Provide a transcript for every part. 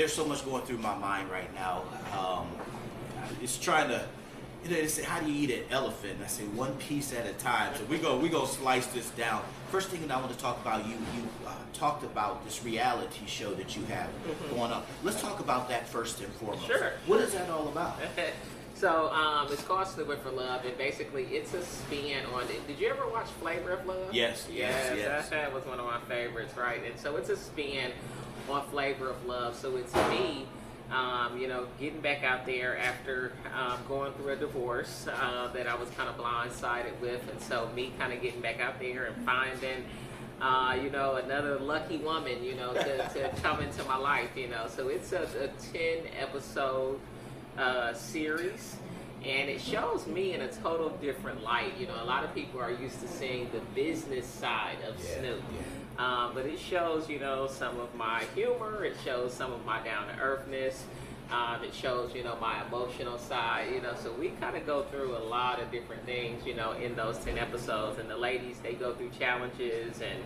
there's so much going through my mind right now. It's trying to, they say, how do you eat an elephant? And I say, one piece at a time. So we go slice this down. First thing that I want to talk about, you talked about this reality show that you have going on. Let's talk about that first and foremost. Sure. What is that all about? So it's called Snoop for Love, and basically it's a spin on it. Did you ever watch Flavor of Love? Yes. That was one of my favorites, right? And so it's a spin on Flavor of Love. So it's me, getting back out there after going through a divorce that I was kind of blindsided with, and so me kind of getting back out there and finding another lucky woman, to come into my life, So it's a 10 episode series, and it shows me in a total different light. A lot of people are used to seeing the business side of Snoop, but it shows, some of my humor, it shows some of my down-to-earthness, it shows, my emotional side, so we kind of go through a lot of different things, in those 10 episodes, and the ladies, they go through challenges and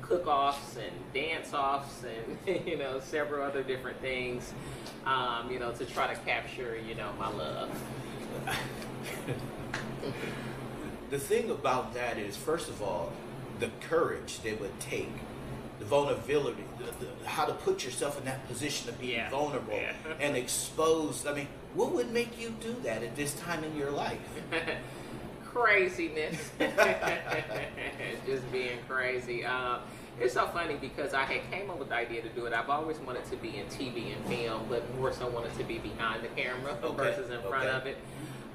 cook-offs and dance-offs and, several other different things, to try to capture, my love. The thing about that is, first of all, the courage they would take, the vulnerability, how to put yourself in that position of being vulnerable and exposed. I mean, what would make you do that at this time in your life? Craziness. Just being crazy. It's so funny because I had came up with the idea to do it. I've always wanted to be in TV and film, but more so wanted to be behind the camera versus in front of it.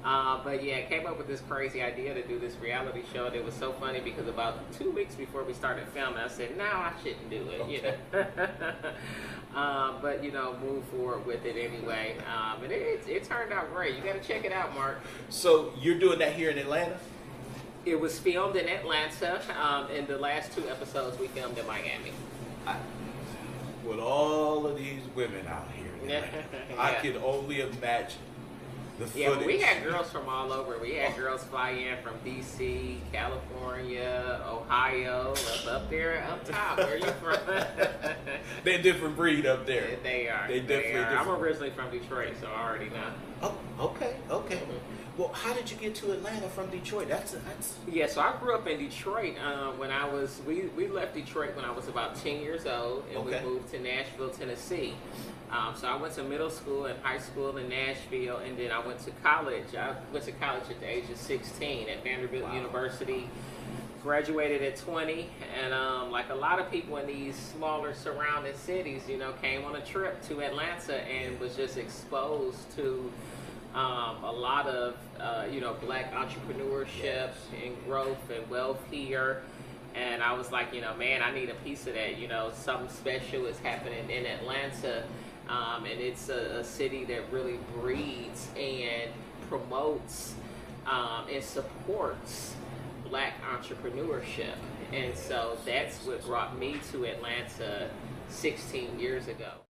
But yeah, I came up with this crazy idea to do this reality show. And it was so funny because about 2 weeks before we started filming, I said, no, I shouldn't do it, but, move forward with it anyway. And it turned out great. You got to check it out, Mark. So you're doing that here in Atlanta? It was filmed in Atlanta, and the last 2 episodes we filmed in Miami. With all of these women out here in Atlanta, I can only imagine the footage. Yeah, we had girls from all over. We had girls fly in from D.C., California, Ohio, up there, up top. Where are you from? They're a different breed up there. They are. They definitely are. I'm originally from Detroit, so I already know. Oh, okay. Well, how did you get to Atlanta from Detroit? That's. Yeah, so I grew up in Detroit when I was. We left Detroit when I was about 10 years old, and we moved to Nashville, Tennessee. So I went to middle school and high school in Nashville, and then I went to college. I went to college at the age of 16 at Vanderbilt University. Graduated at 20, and like a lot of people in these smaller surrounding cities, came on a trip to Atlanta and was just exposed to a lot of, black entrepreneurship and growth and wealth here. And I was like, man, I need a piece of that. Something special is happening in Atlanta. And it's a city that really breeds and promotes and supports black entrepreneurship. And so that's what brought me to Atlanta 16 years ago.